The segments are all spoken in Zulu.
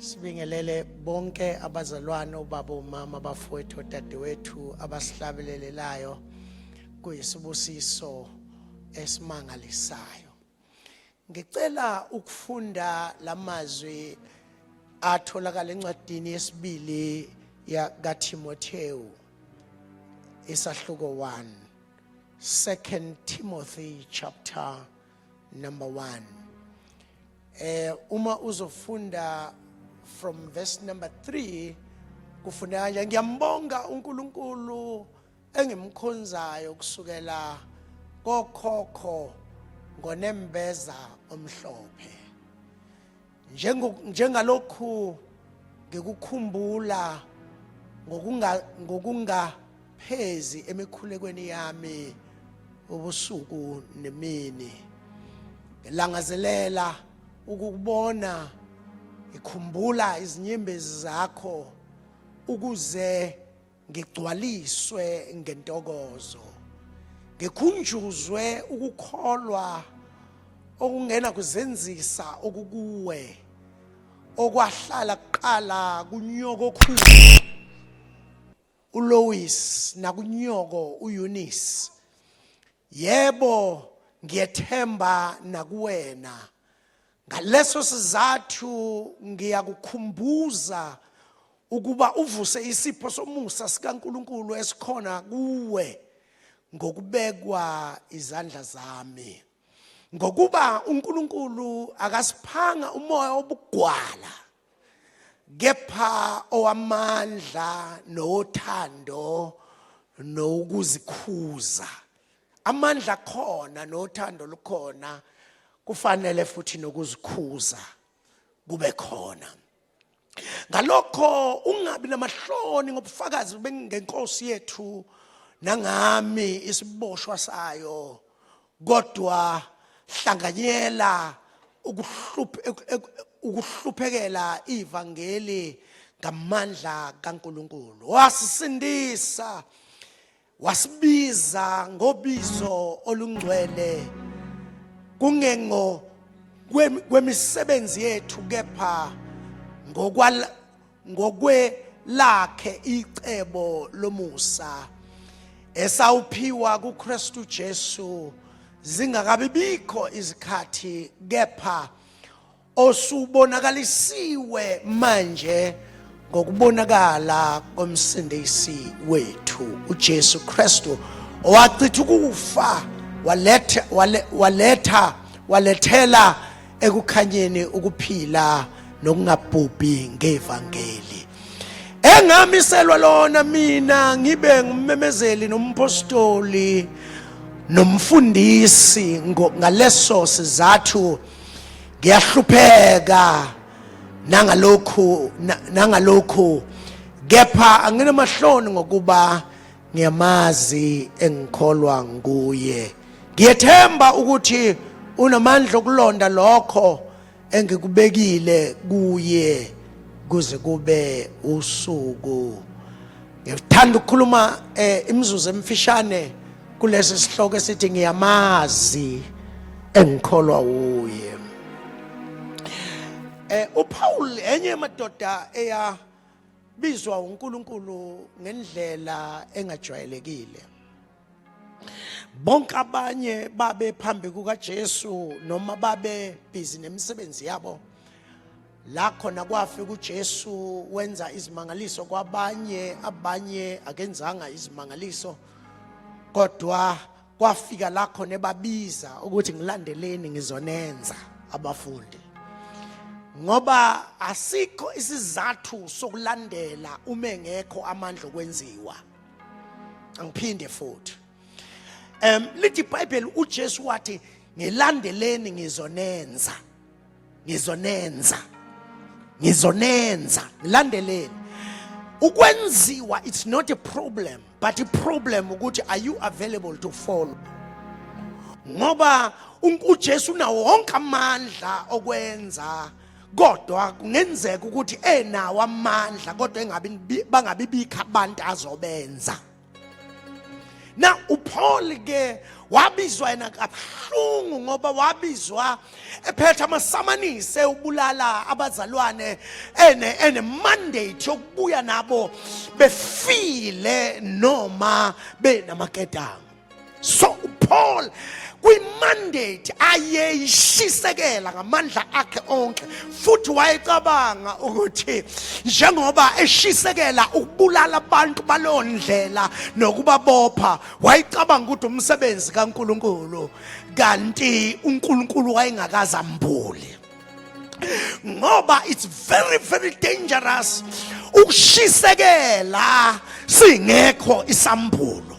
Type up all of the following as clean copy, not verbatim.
Sibingelele bonke abazalwane obaba umama bafowethu odadewethu abasihlabelelelayo kuyisibusiso esimangalisayo. Ngicela ukufunda lamazwi atholakala encwadini yesibili kaTimotheo isahluko 1, 2 Timothy chapter number 1. Uma uzofunda from verse number 3 kufunda kanje: ngiyambonga uNkulunkulu engimkhonzayo kusukela kokhokho ngonembeza omhlophe, njengalokhu ngikukhumbula ngokungaphezi emikhulekweni yami ubusuku nemini, ngilangazelela ukubona ikhumbula izinyembezi zakho ukuze ngigcwaliswe ngentokozo, ngikhunjuzwe ukukholwa okungena kuzenzisa okukuwe okwahlala kuqala kunyoko okhulu uLois nakunyoko uEunice. Yebo, ngiyethemba nakuwena. Ngaleso sizathu ngiyakukhumbuza ukuba uvuse isipho somusa sikaNkulunkulu esikhona kuwe ngokubekwa izandla zami, ngokuba uNkulunkulu akasiphanga umoya obugwala, kepha owamandla nothando nokuzikhuza. Amandla khona nothando lukhona, kufanele futhi nokuzikhuza kube khona. Ngalokho ungabi namahloni ngobufakazi bengenkosi yethu nangami isiboshwa sayo, kodwa hlanganyela ukuhluphekela ivangeli ngamandla kaNkulunkulu. Wasisindisa, wasibiza ngobizo olungcwele, kungengo kwemisebenzi yethu, kepha ngokwelakhe icebo lomusa esawuphiwa kuKristu Jesu zingakabibikho izikhathi, kepha osubonakalisiwe manje ngokubonakala komsindisi wethu uJesu Kristu, owachitha ukufa walethela ekukhanyeni ukuphila nokungabhubhi ngevangeli, engamiselwa lona mina ngibe ngummemezeli nompostoli nomfundisi. Ngaleso sizathu ngiyahlupheka nangalokhu, kepha anginamahloni ngokuba ngiyamazi engikholwa nguye. Ngiyethemba ukuthi unamandla okulonda lokho engikubekile kuye kuze kube usuku. Ngithanda ukukhuluma imizuzu emfishane kulesi sihloko esithi ngiyamazi engikholwa uye. uPaul enye yamadoda eyabizwa uNkulunkulu ngendlela engajwayelekile. Bonke abanye babe phambi kukaJesu noma babe busy nemisebenzi yabo, la khona kwafika uJesu wenza izimangaliso kwabanye, abanye akenzanga izimangaliso, kodwa kwafika la khona ebabiza ukuthi ngilandeleni ngizonenza abafundi. Ngoba asikho isizathu sokulandela uma engekho amandla okwenziwa. Angiphinde futhi lithi iBhayibheli uJesu wathi ngilandeleni ngizonenza, ngilandeleni. Ukwenziwa, it's not a problem, but a problem ukuthi are you available to follow. Ngoba uJesu unawo wonke amandla okwenza, kodwa kungenzeka ukuthi enawo amandla kodwa bangabibikho abantu azobenza. Now uPaul ke wabizwa yena kabuhlungu ngoba wabizwa ephethe amasamanise ubulala abazalwane ene mandate yokubuya nabo befile noma benamaketanga. So uPaul kwi-mandate ayeyishisekela ngamandla akhe onke, futhi wayecabanga ukuthi njengoba eshisekela ukubulala abantu balowo ndlela nokubabopha, wayecabanga ukuthi umsebenzi kaNkulunkulu, kanti uNkulunkulu wayengakazambuli. Ngoba it's very very dangerous ukushisekela singekho isambulo.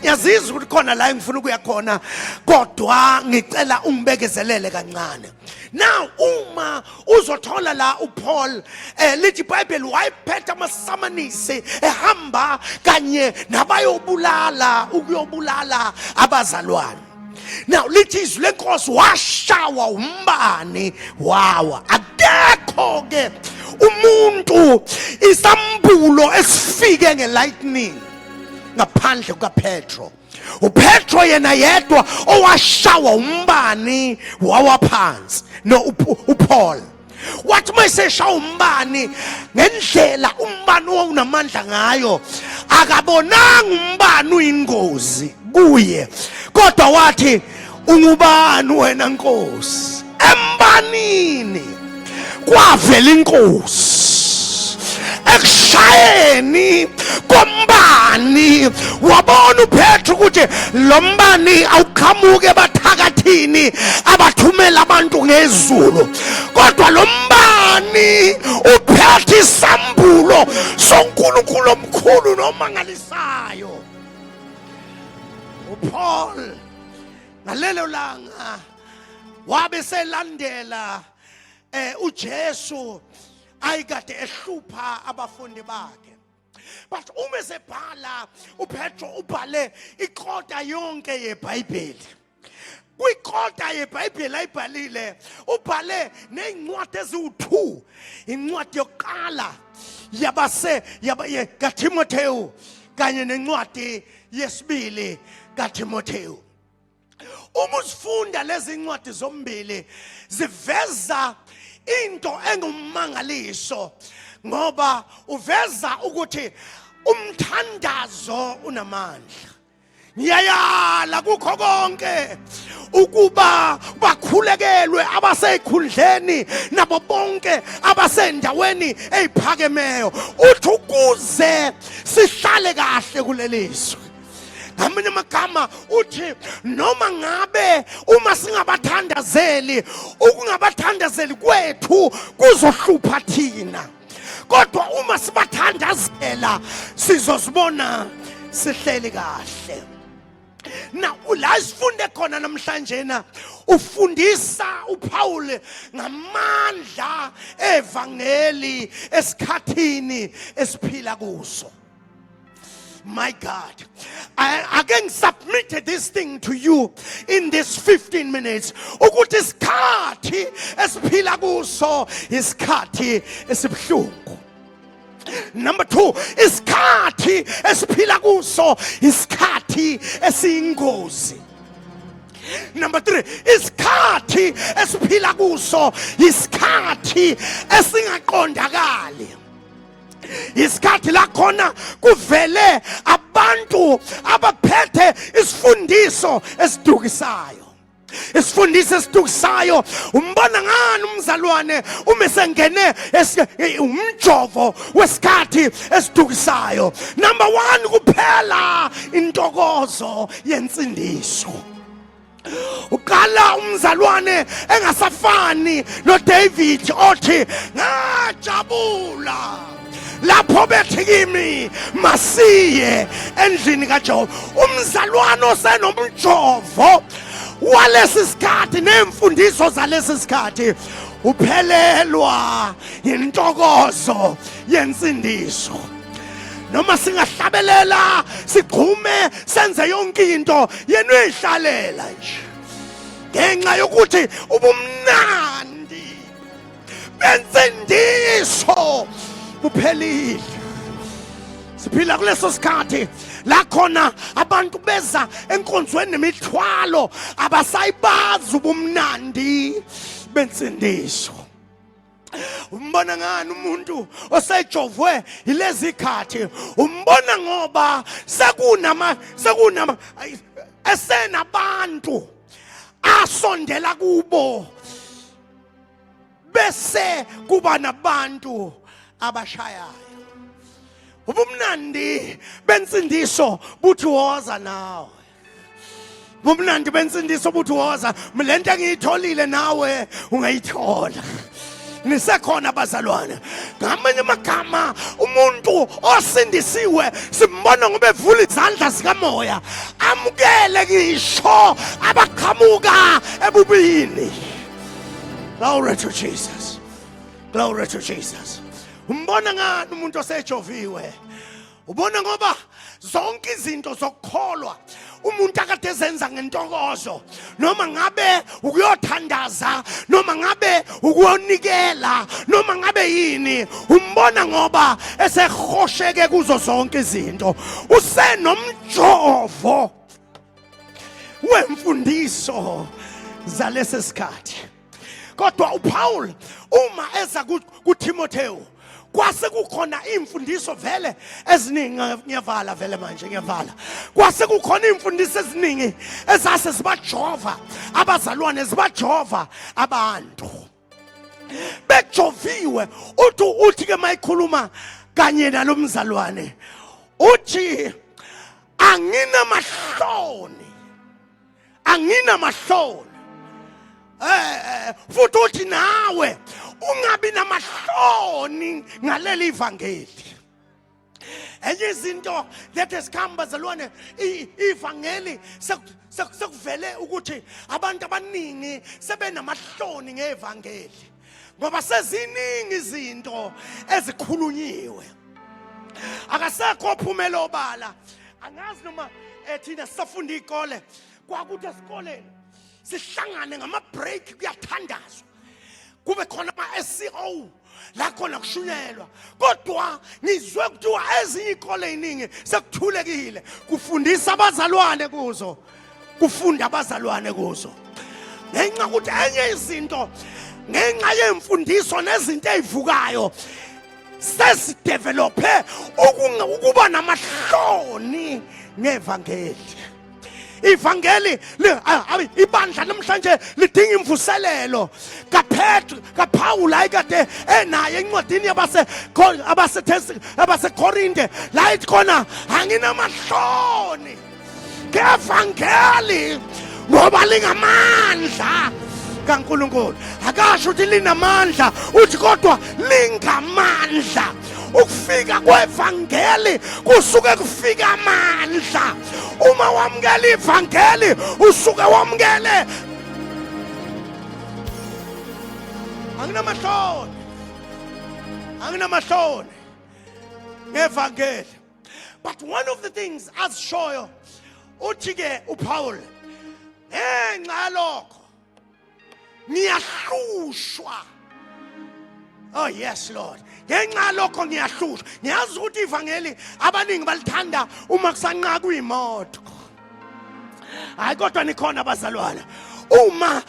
Yazizwa ukuthi khona la engifuna ukuya khona, kodwa ngicela ungibekezelele kancane. Now uma uzothola la uPaul lithi iBhayibheli wayephethe amasamanisi ehamba kanye nabayobulala ukuyobulala abazalwane. Now lithi izwi lenkosi washawa umbani wawa. Akekho ke umuntu isambulo esifike ngelightning ngaphandle kukaPetro. uPetro yena yedwa owashawa umbani wawaphansi. No, uPaul wathi mayeseshawa umbani ngendlela umbani owunamandla ngayo, akabonanga umbani uyingozi kuye, kodwa wathi ungubani wena Nkosi? Embanini kwavela inkosi. Ekushayeni kombani wabona uPetro ukuthi lo mbani awuqhamuke bathakathini abathumela abantu ngezulu, kodwa lo mbani uphethe isambulo soNkulunkulu omkhulu nomangalisayo. uPaul ngalelo langa wabe selandela uJesu ayikade ehlupha abafundi bakhe. But uma sebhala uPetro ubhale iqoda yonke yeBhayibheli. Kwiqoda yeBhayibheli ayibhalile ubhale nezincwadi eziwu-2. Incwadi yokuqala kaTimotheo kanye nencwadi yesibili kaTimotheo. Uma usifunda lezi ncwadi zombili ziveza into engumangaliso, ngoba uveza ukuthi umthandazo unamandla. Ngiyayala kukho konke ukuba bakhulekelwe abasekhundleni nabo bonke abasendaweni eziphakemeyo, uthi ukuze sihlale kahle kulelizwe. Ngamanye amagama uthi noma ngabe uma singabathandazeli, ukungabathandazeli kwethu kuzohlupha thina, kodwa uma sibathandazela sizosibona sihleli kahle. Now la sifunde khona namhlanje na ufundisa uPaul ngamandla evangeli esikhathini esiphila kuso. My God, I again submitted this thing to you in this 15 minutes. Ukuthi isikhathi esiphila kuso isikhathi esibhlungu. Number 2, isikhathi esiphila kuso isikhathi esiyingozi. Number 3, isikhathi esiphila kuso isikhathi esingaqondakali. Isikhathi la khona kuvele abantu abaphethe isifundiso esidukisayo. Isifundiso esidukisayo umbona ngani umzalwane uma sengene umjovo wesikhathi esidukisayo. Number 1, kuphela intokozo yensindiso. Ukala umzalwane engasafani noDavid othi ngajabula lapho bethi kimi masiye endlini kaJehova. Umzalwane osenomjovo walesi sikhathi nemfundiso zalesi sikhathi uphelelwa intokozo yensindiso. Noma singahlabelela sigqume senze yonke into yena uyihlalela nje ngenxa yokuthi ubumnandi bensindiso buphelile. siphila kuleso sikhathi la khona abantu beza enkonzweni nemithwalo abasayibazi ubumnandi bensindiso. Umbona ngani umuntu osejovwe ilezi khathi? Umbona ngoba sekunama esenabantu asondela kubo bese kuba nabantu abashayayo. Ubumnandi bensindiso buthi woza nawe. Ubumnandi bensindiso buthi woza, lento engiyitholile nawe ungayithola. Nisekhona bazalwane. Ngamanye amagama umuntu osindisiwe simbona ngoba evula izandla zikamoya, amukele ngisho abaqhamuka ebubini. Glory to Jesus. Glory to Jesus. Umbona ngani umuntu osejoviwe? Ubona ngoba zonke izinto zokukholwa umuntu akade ezenza ngentokozo, noma ngabe ukuyothandaza, noma ngabe ukuyonikela, noma ngabe yini, umbona ngoba esehosheke kuzo zonke izinto. Usenomjovo wemfundiso zalesi sikhathi. Kodwa uPaul uma eza kuTimotheo kwase kukhona imfundiso vele eziningi, ngiyavala vele manje ngiyavala. Kwase kukhona imfundiso eziningi ezase sibajova abazalwane, zibajova abantu. Bejoviwe uthi ke mayikhuluma kanye nalomzalwane uthi anginamahloni. Futhi uthi nawe ungabi namahloni ngaleli ivangeli. Enye izinto that has come bazalwane, ivangeli sekuvele ukuthi abantu abaningi sebenamahloni ngevangeli ngoba seziningi izinto ezikhulunyiwe. Akasekho ophumela obala. Angazi noma thina sisafunda ikole kwakuthi esikoleni sihlangane ngama break kuyathandazwa, kube khona ama-SCO la khona kushunyelwa. Kodwa ngizwe kuthiwa ezinye ikole eziningi sekuthulekile, kufundisa abazalwane kuzo, kufunda abazalwane kuzo. Ngenxa ukuthi enye izinto, ngenxa yemfundiso nezinto ezivukayo sesidevelophe ukuba namahloni ngevangeli. Ivangeli ibandla namhlanje lidinga imvuselelo. kaPaul ayikade enaye encwadini abaseKorinte la ithi khona anginamahloni ngevangeli ngoba lingamandla kaNkulunkulu. Akasho ukuthi linamandla, uthi kodwa lingamandla. Ukufika kwevangeli kusuke kufika amandla. Uma wamukela ivangeli usuke wamukele. Anginamahloni ngevangeli. But one of the things azishoyo uthi ke uPaul, ngalokho ngiyahlushwa. Oh yes Lord, ngenxa lokho ngiyahlushwa. Ngiyazi ukuthi ivangeli abaningi balithanda uma kusanqa kuyimoto. Hayi kodwa nikhona abazalwane, uma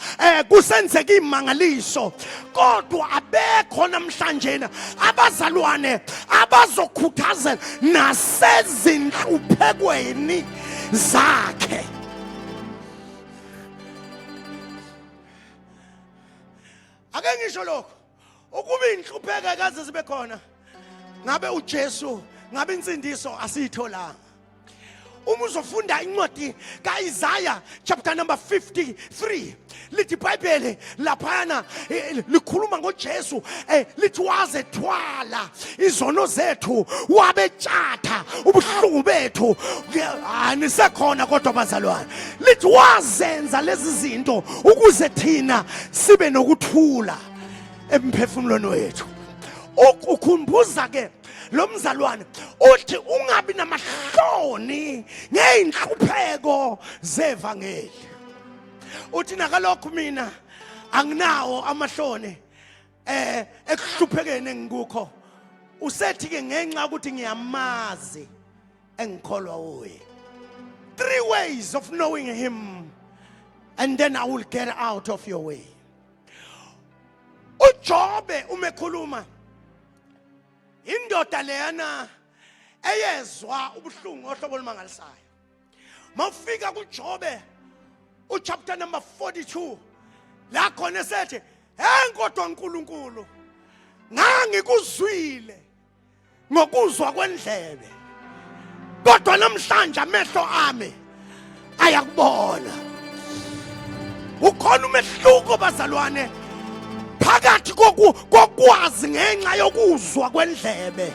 kusenzeka imangaliso, kodwa abekho namhlanje abazalwane abazokhuthazela nasezinhluphekweni zakhe. Ake ngisho lokho, ukuba inhlupheko kaze zibe khona, ngabe uJesu, ngabe insindiso asiyitholanga. Uma uzofunda incwadi kaIsaiah chapter number 53, lithi iBhayibheli laphana likhuluma ngoJesu, lithi wazethwala izono zethu, wabetshatha ubuhlungu bethu. Anisekhona kodwa bazalwane, lithi wazenza lezi zinto ukuze thina sibe nokuthula emphefumulweni wethu. Ukhumbuza ke lo mzalwane uthi ungabi namahloni ngeinhlupheko zevangeli. Uthi nakalokho mina anginawo amahloni ekuhluphekeni engikukho usethi ke ngenxa ukuthi ngiyamazi engikholwa uye. 3 ways of knowing him, and then I will get out of your way. uJobe umekhuluma indoda leyana eyezwa ubuhlungu ohlobo olumangalisayo. Mawufika kuJobe chapter number 42 la khona esethi enkodwa uNkulunkulu ngangikuzwile ngokuzwa kwendlebe, kodwa namhlanje amehlo ami ayakubona. Ukhona umehluko bazalwane phakathi kokwazi ngenxa yokuzwa kwendlebe.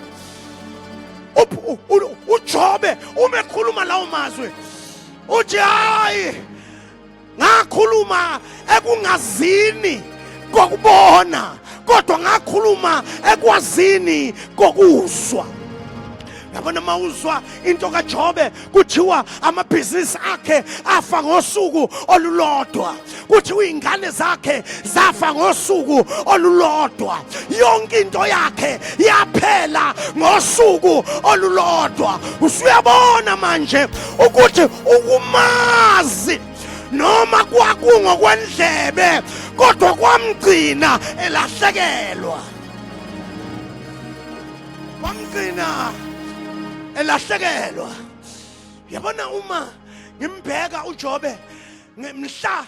uJobe umekhuluma lawo mazwi uthi hayi ngakhuluma ekungazini kokubona, kodwa ngakhuluma ekwazini kokuzwa. Yabona mawuzwa into kaJobe kuthiwa amabhizinisi akhe afa ngosuku olulodwa, kuthiwa ingane zakhe zafa ngosuku olulodwa, yonke into yakhe yaphela ngosuku olulodwa. Usuyabona manje ukuthi ukumazi noma kwakungokwendlebe kodwa kwamgcina elahlekelwa, kwamgcina elahlekelwa. Yabona uma ngimbheka uJobe mhla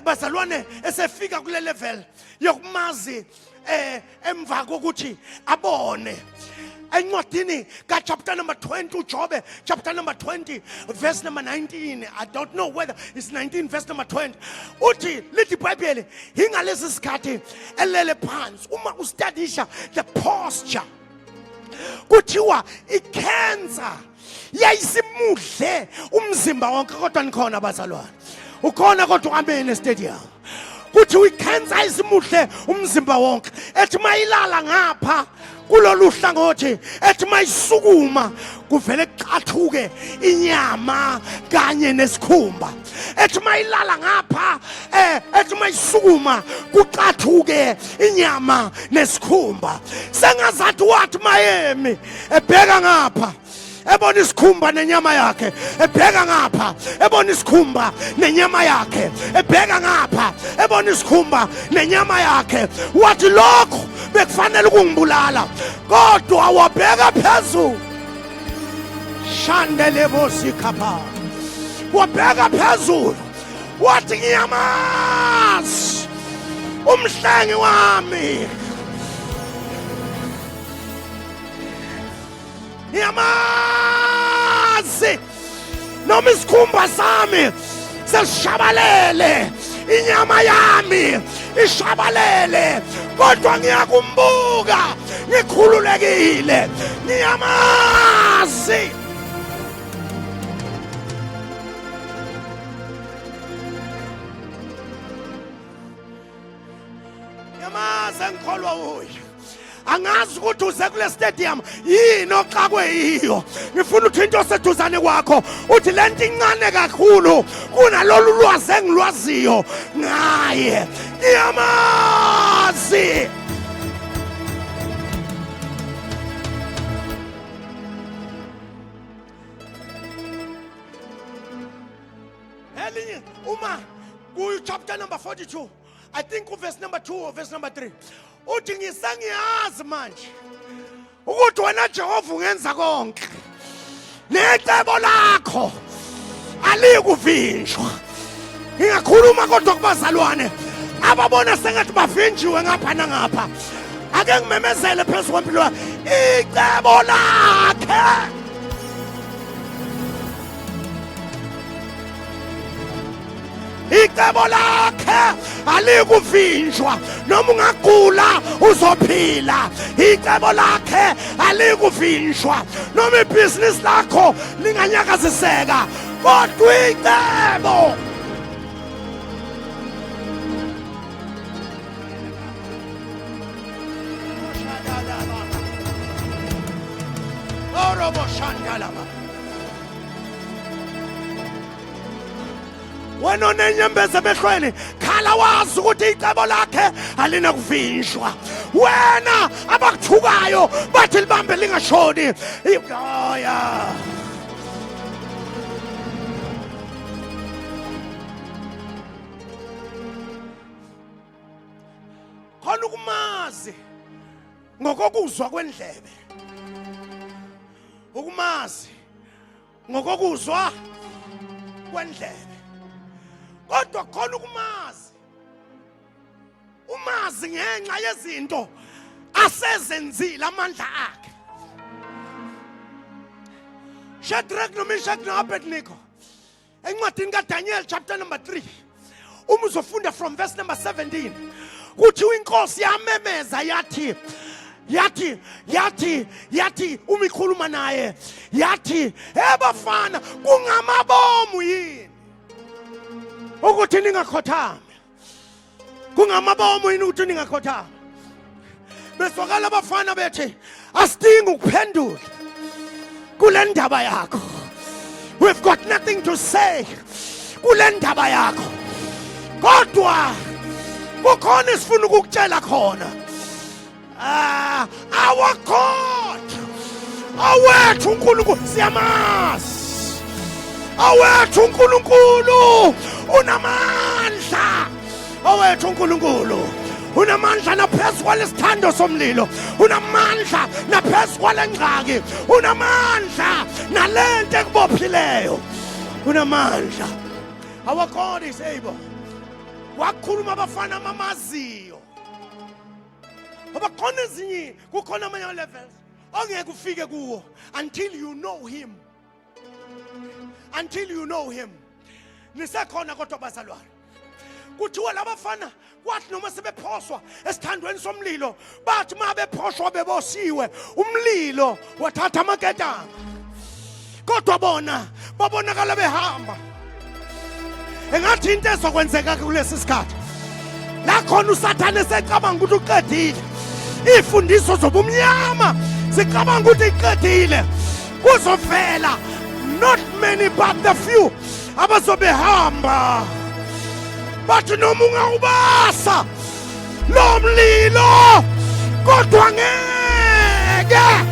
bazalwane esefika kule level yokumazi emva kokuthi abone. Encwadini ka chapter number 20 uJobe chapter number 20 verse number 19, I don't know whether it's 19 verse number 20, uthi lithi iBhayibheli ingalesi sikhathi elele phansi. Uma ustudisha the posture kuthiwa icancer yayisimudle umzimba wonke, kodwa nikhona bazalwane, ukhona kodwa amen estadium. Kuthi icancer yayisimudle umzimba wonke, ethi mayilala ngapha kulolu hlangothi, ethi mayisukuma kuvele kuqathuke inyama kanye nesikhumba. Ethi mayilala ngapha ethi mayisukuma kuqathuke inyama nesikhumba. Sengazathi wathi mayemi ebheka ngapha ebona isikhumba nenyama yakhe, ebheka ngapha ebona isikhumba nenyama yakhe, ebheka ngapha ebona isikhumba nenyama yakhe. Wathi lokho bekufanele ukungibulala, kodwa wabheka phezulu. Shandele sikapa, wabheka phezulu wathi ngiyamazi umhlengi wami, ngiyamazi noma isikhumba sami sesishabalele, inyama yami ishabalele, kodwa ngiyakumbuka ngikhululekile, ngiyamazi. Ngiyamazi engikholwa uye. Angazi ukuthi uze kule stadium yini oxakwe yiyo. Ngifuna ukuthi into oseduzane kwakho uthi lento incane kakhulu kunalolu lwazi engilwaziyo ngaye. Ngiyamazi. Elinye uma ku chapter number 42, I think verse number 2 or verse number 3, uthi ngisengiyazi manje ukuthi wena Jehova ungenza konke, necebo lakho alikuvinjwa. Ngingakhuluma kodwa kubazalwane ababona sengathi bavinjiwe ngapha nangapha, ake ngimemezele phezulu kwempilo, icebo lakhe icebo lakhe alikuvinjwa. Noma ungagula uzophila, icebo lakhe alikuvinjwa. Noma ibhizinisi lakho linganyakaziseka, kodwa icebo wena onenyembezi emehlweni, khala wazi ukuthi icebo lakhe alinakuvinjwa. wena abakuthukayo bathi libambe lingashoni. Oh yeah. Khona ukumazi ngokokuzwa kwendlebe, ukumazi ngokokuzwa kwendlebe, kodwa khona ukumazi, umazi ngenxa yezinto asezenzile amandla akhe. Shadrach, Meshach no-Abednego encwadini kaDaniel chapter number 3 uma uzofunda from verse number 17 kuthiwa inkosi yamemeza yathi uma ikhuluma naye yathi, bafana kungamabomu yini ukuthi ningakhothami? Kungamabomu yini ukuthi ningakhothami? Beswakala abafana bethi asidingi ukuphendula kule ndaba yakho. We've got nothing to say kule ndaba yakho, kodwa kukhona isifuna ukukutshela khona. Our God, awethu uNkulunkulu siyamazi, awethu uNkulunkulu unamandla, awethu uNkulunkulu unamandla naphezu kwalesithando somlilo, unamandla naphezu kwalengxaki, unamandla nalento ekubophileyo, unamandla. Our God is able. Wakhuluma abafana amamaziyo. Abakhona ezinye kukhona amanye levels ongeke ufike kuwo until you know him. Until you know him. Nisekhona kodwa bazalwane. Kuthiwa labafana kwathi noma sebephoswa esithandweni somlilo bathi mabephoshwa bebosiwe umlilo wathatha amaketanga, kodwa bona babonakala behamba. Engathi into ezokwenzeka kulesi sikhathi la khona uSathane esecabanga ukuthi uqedile, ifundiso zobumnyama zicabanga ukuthi iqedile, kuzovela not many but the few abazobehamba bathi noma ungawubasa lo mlilo kodwa ngeke.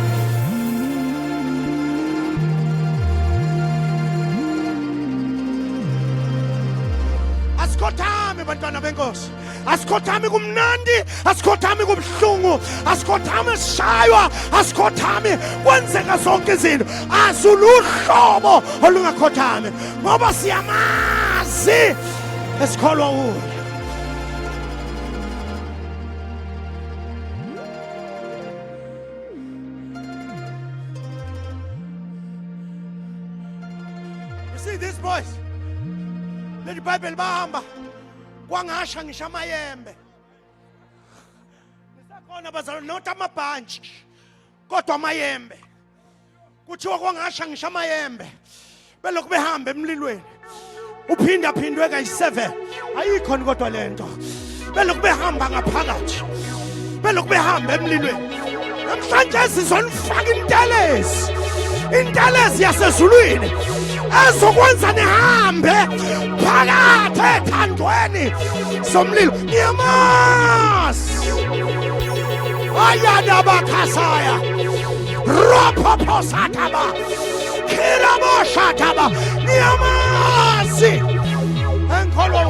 Asikhothame bantwana benkosi, asikhothame kumnandi, asikhothame kubuhlungu, asikhothame sishaywa, asikhothame kwenzeka zonke izinto, asuluhlobo olungakhothame ngoba siyamazi esikholwa kuye. You see these boys, le Bible bahamba kwangasha ngisho amayembe, nisakhona bazalwane, not amabhantshi kodwa amayembe. Kuthiwa kwangasha ngisho amayembe belokhu behamba emlilweni, uphinda phindwe kayi7, ayikho kodwa lento, belokhu behamba ngaphakathi, belokhu behamba emlilweni. Namhlanje sizonifaka intelezi yasezulwini ezokwenza nihambe phakathi ethandweni somlilo. Niyamazi ayadabakhasaya ropoposataba kiraboshataba, niyamazi enkolo.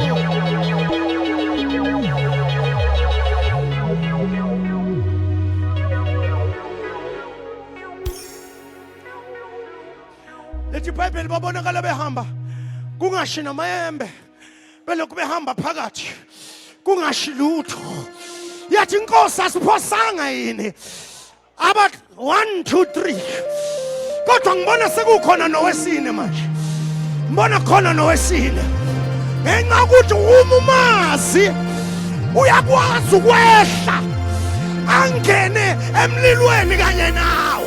Lethi iBhayibheli babonakala behamba kungashi namayembe, belokhu behamba phakathi kungashi lutho. Yathi inkosi asiphosanga yini aba 1 2 3, kodwa ngibona sekukhona nowesine manje, ngibona khona nowesine. Ngenxa ukuthi uma umazi uyakwazi ukwehla angene emlilweni kanye nawe.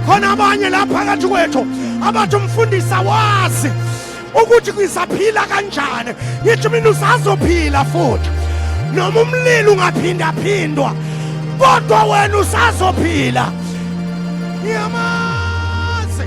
Khona abanye lapha phakathi kwethu abathi umfundisi wazi ukuthi kuyisaphila kanjani. Yithi mina usazophila futhi noma umlilo ungaphinda phindwa, kodwa wena usazophila. Ngiyamazi.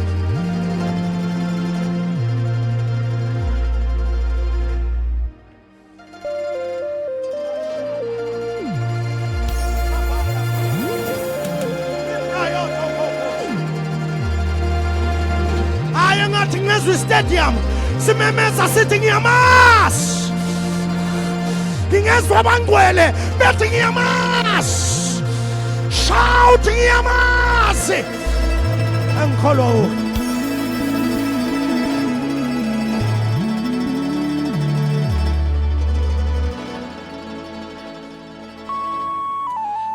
Mazwi Stadium simemeza sithi ngiyamazi. Ngingezwa abangcwele bethi ngiyamazi. Shout ngiyamazi. Engikholwa.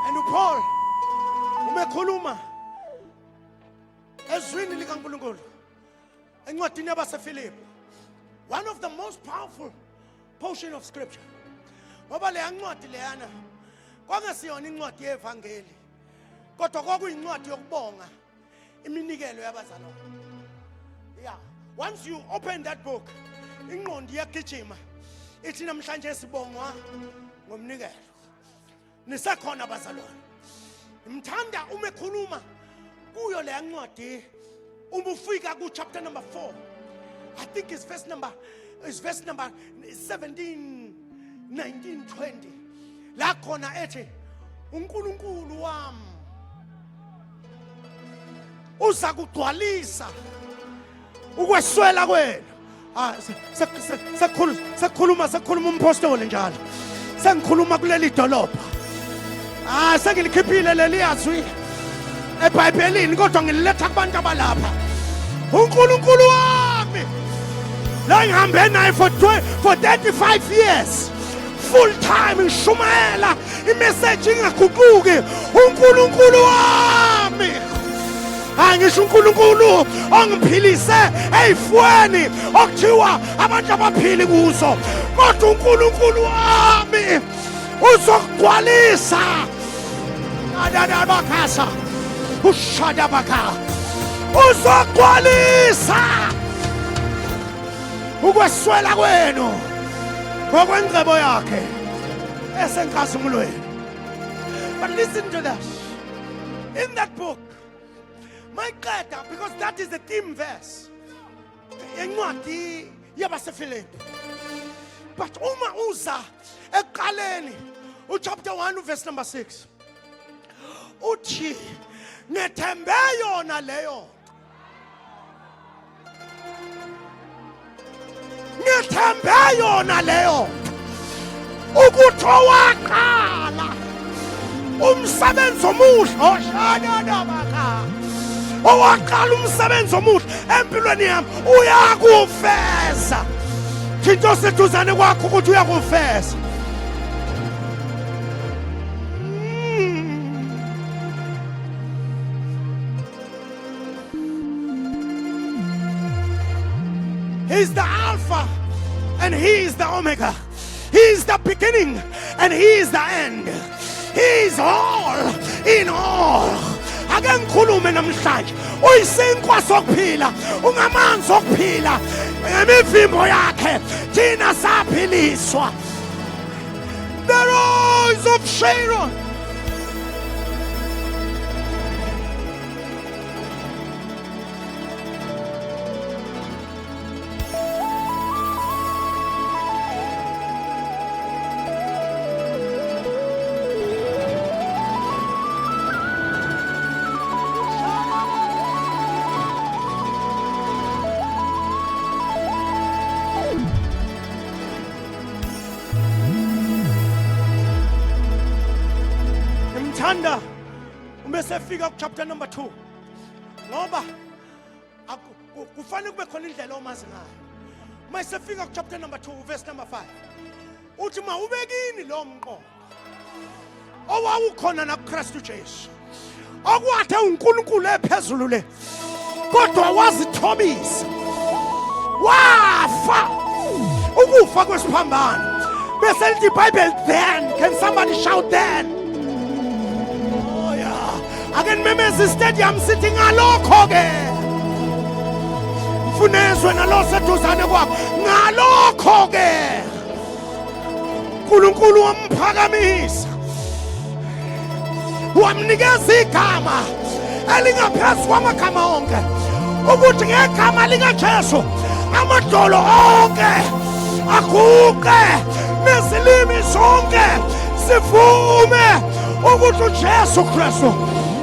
And Paul umekhuluma ezwini likaNkulunkulu encwadini yabaseFilipi, one of the most powerful portion of scripture. Ngoba le ncwadi leyana kwakusiyona incwadi yevangeli, kodwa kwakuyincwadi yokubonga iminikelo yabazalwane. Yeah, once you open that book, ingqondo iyagijima ithi namhlanje sibongwa ngomnikelo. Nisekhona abazalwane. Ngimthanda umekhuluma kuyo le ncwadi uma ufika ku chapter number 4. I think it's verse number 17, 19, 20. La khona ethi uNkulunkulu wami uza kugcwalisa ukweswela kwenu. Sekukhuluma umpostoli njalo. Sengikhuluma kuleli dolobha. Sengilikhipile leli yazwi eBhayibhelini kodwa ngililetha kubantu abalapha. uNkulunkulu wami la ngihambe naye for 35 years. Full time ngishumayela imessage ingaguquki. uNkulunkulu wami. Angisho uNkulunkulu ongiphilise ezifweni okuthiwa abantu abaphili kuzo. Kodwa uNkulunkulu wami uzokugcwalisa. Adadabakasa. Ushadabaka. Uzokugcwalisa ukweswela kwenu ngokwengcebo yakhe esenkazimulweni. But listen to this. In that book, my God, because that is the theme verse. Encwadi yabaseFilipi. But uma uza eqaleni chapter 1 verse number 6. Uthi ngethembe yona leyo. Ngethembe yona leyo. Ukuthi owaqala umsebenzi omuhle oshadabaka. Owaqala umsebenzi omuhle empilweni yami uyakufeza. Thinto seduzane kwakho ukuthi uyakufeza. He's the Alpha and He is the Omega. He is the beginning and He is the end. He is all in all. Ake ngikhulume namhlanje. Uyisinkwa sokuphila, ungamanzi okuphila. Ngemivimbo yakhe thina saphiliswa. The Rose of Sharon. Thanda umesefika ku chapter number 2 ngoba kufanele kube khona indlela omazi ngayo. Mayesefika ku chapter number 2 verse number 5 uthi mawubekini lo mqondo owawukhona na kuKristu Jesu okwathe uNkulunkulu ephezulu le kodwa wazithobisa wafa ukufa kwesiphambano bese lithi iBhayibheli then. Can somebody shout then? Again, Memezi Stadium sitting alokho ke. Mfunezwe nalose duzane kwakho. Ngalokho ke. uNkulunkulu wamphakamisa. Wamnikeza igama elingaphezu kwamagama onke. Ukuthi ngegama likaJesu amadolo onke aguqe nezilimi zonke sivume ukuthi uJesu Kristu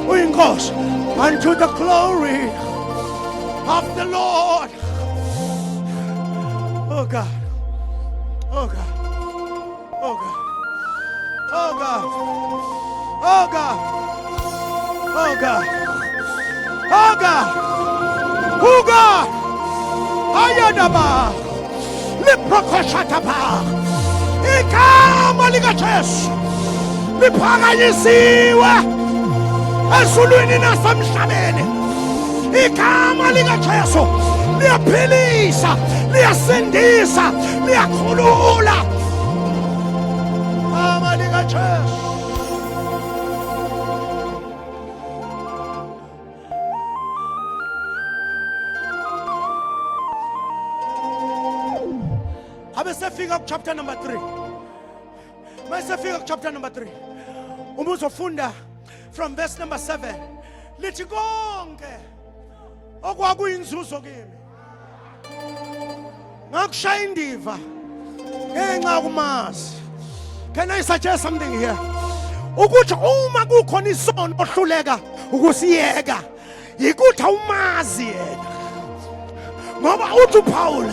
uyinkosi. Unto the glory of the Lord Oh God. Oh God. Oh God. Oh God. Oh God. Oh God. Oh God. Oh God. Ayadaba. Liprokoshataba. Igama likaJesu liphakanyisiwe ezulwini nasemhlabeni. Igama likaJesu liyaphilisa, liyasindisa, liyakhulula. Igama likaJesu. Abesefika ku chapter number 3. Masefika ku chapter number 3. Umuzofunda from verse number 7. Lithi konke okwakuyinzuzo kimi ngakushaya indiva ngenxa yokumazi. Can I suggest something here? Ukuthi uma kukhona isono ohluleka ukusiyeka yikuthi awumazi yena. Ngoba uthi uPaul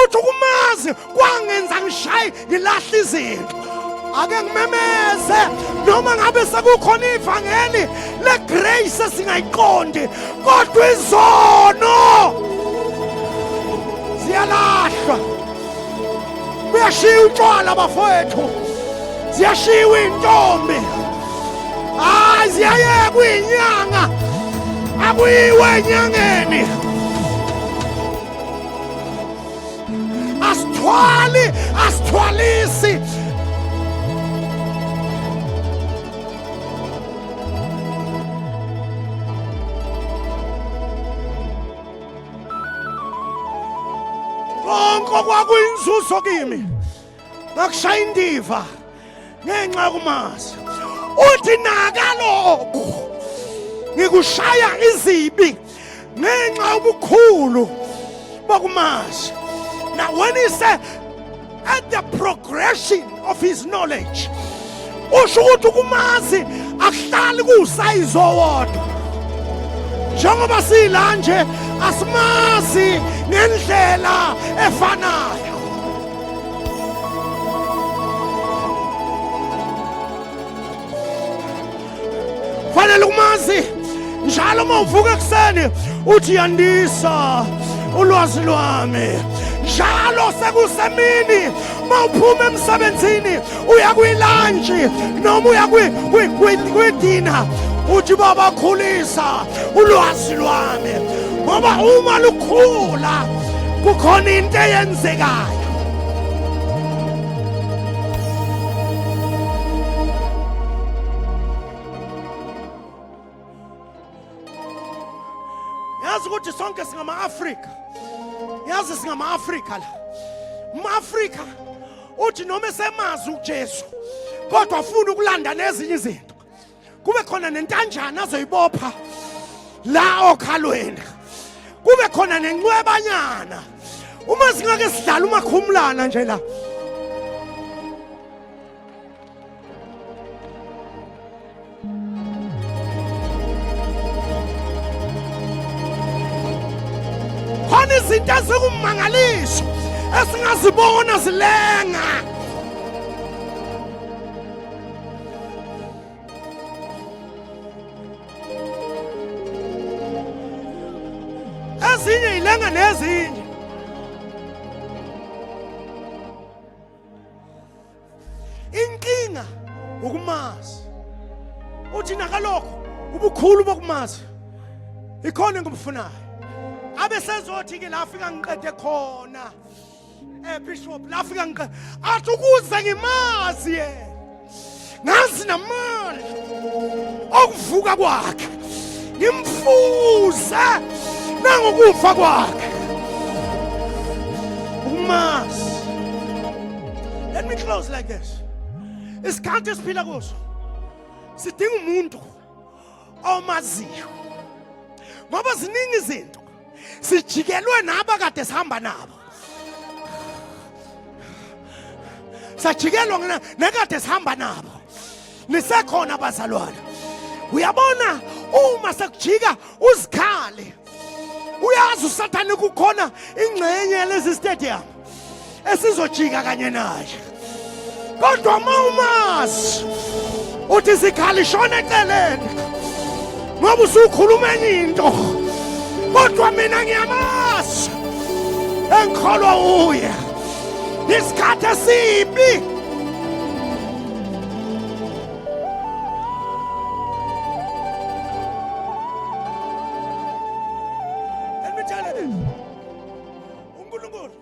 uthi ukumazi kwangenza ngishaye ngilahla izinto. Ake ngimemeze noma ngabe sekukhona ivangeli legrace singayiqondi kodwa izono ziyalahlwa. Kuyashiya utshwala bafowethu, ziyashiya intombi, ziyayekwa inyanga, akuyiwe enyangeni. Asithwalisi konke okwakuyinzuzo kimi ngakushaya indiva ngenxa yokumazi. Uthi nakalokhu ngikushaya izibi ngenxa yobukhulu bokumazi. Now when he said at the progression of his knowledge, usho ukuthi ukumazi akuhlali kusayizo wodwa. Njengoba sila nje asimazi ngendlela efanayo. Fanele ukumazi njalo mawuvuka ekuseni uthi yandisa ulwazi lwami. Njalo sekusemini mawuphuma emsebenzini uya kwilunch noma uya kwidina uthi baba khulisa ulwazi lwami. Ngoba uma lukhula kukhona into eyenzekayo. Yazi ukuthi sonke singama-Afrika. Yazi singama-Afrika la. Ma-Afrika uthi noma esemazi uJesu kodwa afuna ukulanda nezinye izinto. Kube khona nentanjana azoyibopha la okhalweni. Kube khona nencwebanyana. Uma singake sidlala umakhumlana nje la. Khona izinto ezikumangaliso esingazibona zilenga. Ezinye ilenga nezinye. Inkinga ukumazi. Uthi nakalokho ubukhulu bokumazi ikhona engikufunayo. Abesezothi ke la afika ngiqede khona bishop la afika ngiqede athi ukuze ngimazi yena ngazi namandla okuvuka kwakhe ngimfuze nangokufa kwakhe ukumazi. Let me close like this. Isikhathi esiphila kuso sidinga umuntu omaziyo ngoba ziningi izinto sijikelwe naba kade sihamba nabo. Sajikelwa nekade sihamba nabo. Nisekhona bazalwane. Uyabona uma sekujika uzikhale Uyazi uSathane kukhona ingxenye lezi stadium esizojika kanye naye. Kodwa mawumazi uthi sikhali shona eceleni ngoba usukhuluma enye into. Kodwa mina ngiyamazi engikholwa uye. Isikhathi esibi uNkulunkulu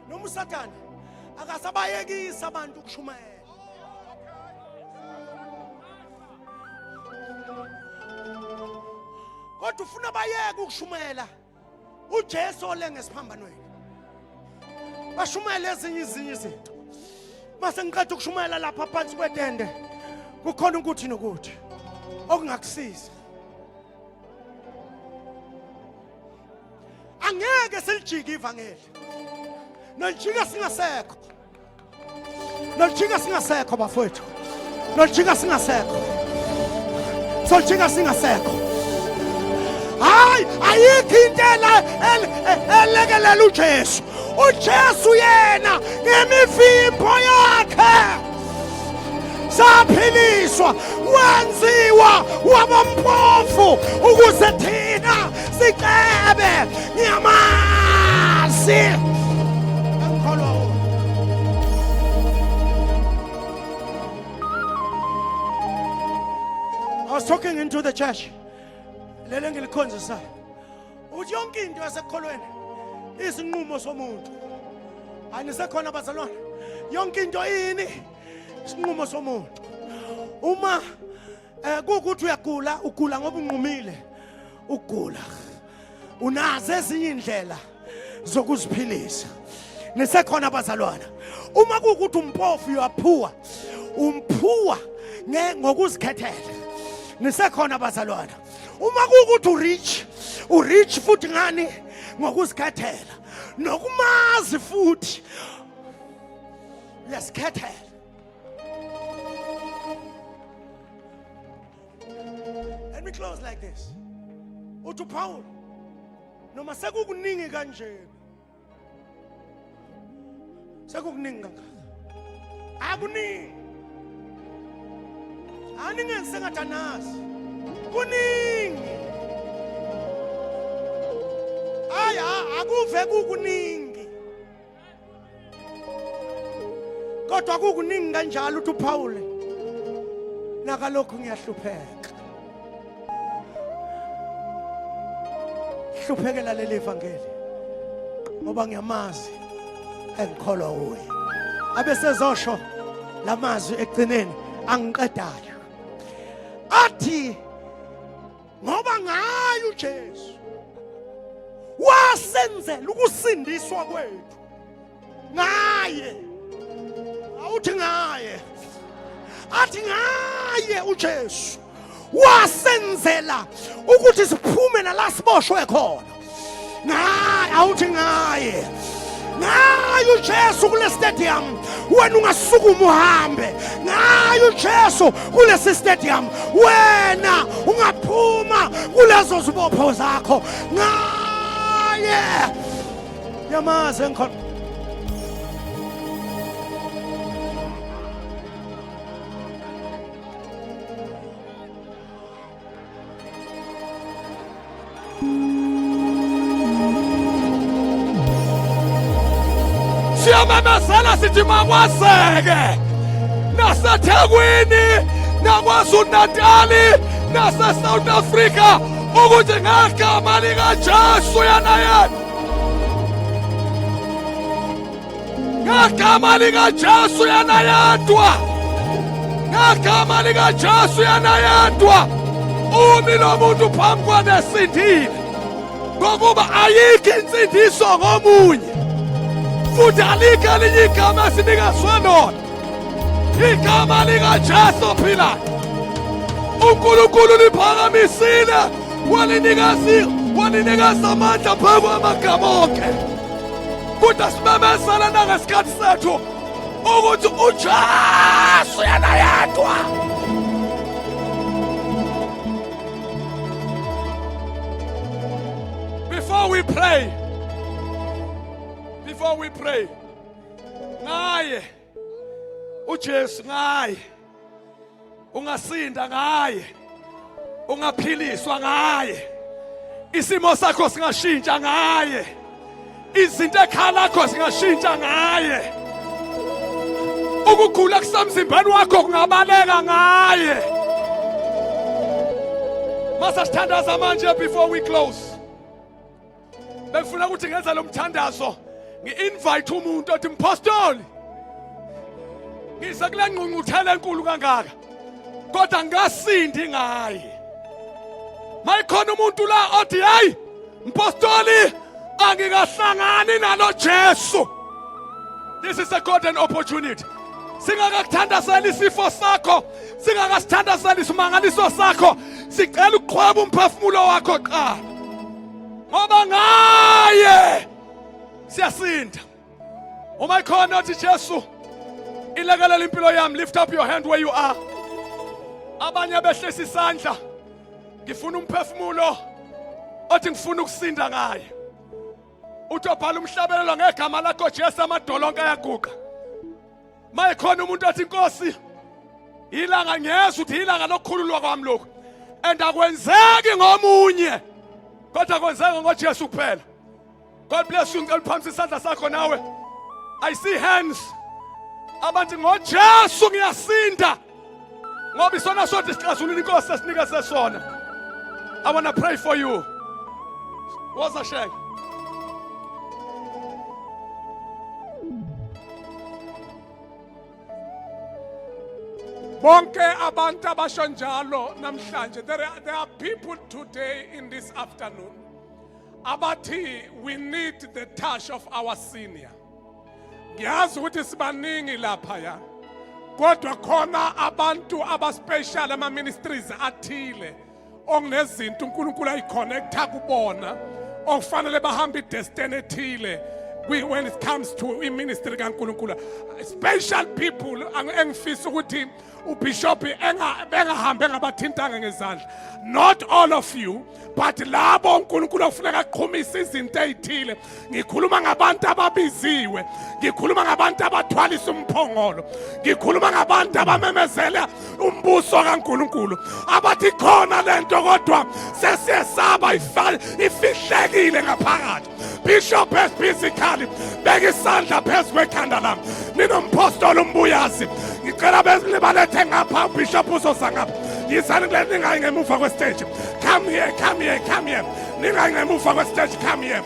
noma uSathane akasabayekisa abantu ukushumayela. Kodwa ufuna bayeke ukushumayela uJesu ole ngesiphambanweni. Bashumayela ezinye izinto. Mase ngiqeda ukushumayela lapha phansi kwetende kukhona ukuthi nokuthi okungakusiza. Angeke silijike ivangeli. Nolijika singasekho. Nolijika singasekho bafowethu. Nolijika singasekho. Solijika singasekho. Hayi, ayikho into elekelela uJesu. uJesu yena ngemivimbo yakhe saphiliswa, wenziwa wabampofu ukuze thina sicebe. Ngiyamazi engikholwa. I was talking into the church. Lele ngilikhonzisa uthi yonke into yasekholweni isinqumo somuntu. Anisekhona bazalwane, yonke into yini isinqumo somuntu. Uma kukuthi uyagula, ugula ngoba unqumile ukugula, unazo ezinye indlela zokuziphilisa. Nisekhona bazalwane, uma kukuthi umpofu uyaphuwa, umphuwa ngokuzikhethela. Nisekhona bazalwane, uma kukuthi urich futhi ngani ngokuzikhethela, nokumazi futhi lesikhethela. Let me close like this. Uthi Paul, noma sekukuningi kanje, sekukuningi kangaka, akuningi, aningenze sengathi anazi, kuningi. Aya akuve kukuningi, kodwa kukuningi kanjalo. Uthi Paul, nakalokhu ngiyahlupheka, hluphekela leli vangeli ngoba ngiyamazi engikholwa uye. Abesezosho lamazwi ekugcineni angiqedayo, athi ngoba ngaye uJesu wasenzela ukusindiswa kwethu. Ngaye, awuthi ngaye, athi ngaye uJesu wasenzela ukuthi siphume nala siboshwe khona. Ngaye, awuthi ngaye, ngaye uJesu kule stadium wena ungasukuma uhambe. Ngaye uJesu kule stadium wena ungaphuma kulezo zibopho zakho. Ngaye, yamazi engikholwa. Siyamemezela sithi makwazeke naseThekwini, naKwaZulu-Natali, nase-South Africa ukuthi ngegama likaJesu yena yedwa, ngegama likaJesu yena yedwa, ngegama likaJesu yena yedwa, umi lo muntu phambi kwakhe esindile, ngokuba ayikho insindiso ngomunye, futhi alikho elinye igama esinikezwe lona, igama likaJesu ophilayo. uNkulunkulu liphakamisile, walinikeza amandla phezu kwamagama onke. Kodwa simemezela nangesikhathi sethu ukuthi uJesu yena yedwa. before we pray. Ngaye uJesu ngaye ungasinda ngaye ungaphiliswa ngaye isimo sakho singashintsha ngaye izinto ekhala lakho singashintsha ngaye ukugula kusemzimbeni wakho kungabaleka ngaye. Masasithandaza manje before we close. Bengifuna ukuthi ngenza lo mthandazo ngi-invite umuntu othi mpostoli ngise kule ngqungquthela enkulu kangaka kodwa ngasindi ngaye. Mayikhona umuntu la othi hayi mpostoli angikahlangani nalo Jesu. This is a golden opportunity. Singakathandazeli isifo sakho, singakasithandazeli isimangaliso sakho, sicela ukuqhweba umphefumulo wakho qala. Ngoba ngaye siyasinda. Uma ikhona othi Jesu ilekelela impilo yami, lift up your hand where you are. Abanye behlisa isandla. Ngifuna umphefumulo othi ngifuna ukusinda ngaye. Uthi obhala umhlabelelo ngegama lakho Jesu amadolo onke ayaguqa. Mayikhona umuntu athi Nkosi ilanga ngiyeza uthi ilanga lokukhululwa kwami lokho and akwenzeki ngomunye kodwa kwenzeka ngoJesu kuphela. God bless you. Ngicela uphakamisa isandla sakho nawe. I see hands. Abantu ngoJesu ngiyasinda ngoba isona sothi sixazulula inkosi esinika sesona. I want to pray for you. Woza sheng. Bonke abantu abasho njalo namhlanje. There are people today in this afternoon abathi we need the touch of our senior. Ngiyazi ukuthi sibaningi lapha ya. Kodwa khona abantu abaspecial ama ministries athile onginezinto uNkulunkulu ayiconnecta kubona okufanele bahamba idestiny ethile. When it comes to ministry kaNkulunkulu, special people engifisa ukuthi uBishop engahambe ngabathintanga ngezandla. Not all of you, but labo uNkulunkulu ufuneka aqhumisa izinto ezithile. Ngikhuluma ngabantu ababiziwe, ngikhuluma ngabantu abathwalisa umphongolo, ngikhuluma ngabantu abamemezela umbuso kaNkulunkulu. Abathi khona lento kodwa sesiyesaba ifihlekile ngaphakathi. Bishop physically beka isandla phezu kwekhanda lami. Ninompostoli umbuyazi ngicela bezibalethe ngapha Bishop uzosa ngapha. Yizani kule ningayi ngemuva kwestage. Come here. Ningayi ngemuva kwestage, come here.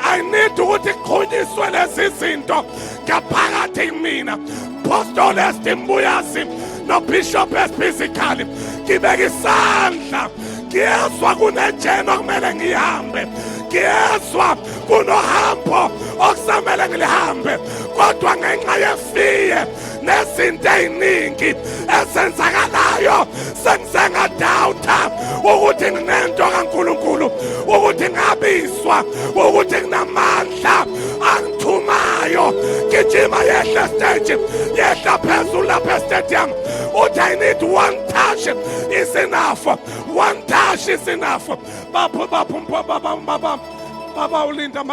I need ukuthi kuqhunyiswe lezi zinto ngaphakathi kimina. Apostoli estimbuyazi no Bishop physically ngibeka isandla. Ngiyezwa kunejena kumele ngihambe. Ngiyezwa kunohambo okusamele ngilihambe kodwa ngenxa yefiye nezinto eziningi ezenzakalayo sengisengadawutha ukuthi nginento kaNkulunkulu, ukuthi ngabiswa, ukuthi nginamandla angithumayo. Gijima yehla stage, yehla phezulu lapha stadium. Uthi I need one touch is enough. One touch is enough. Baba ulinda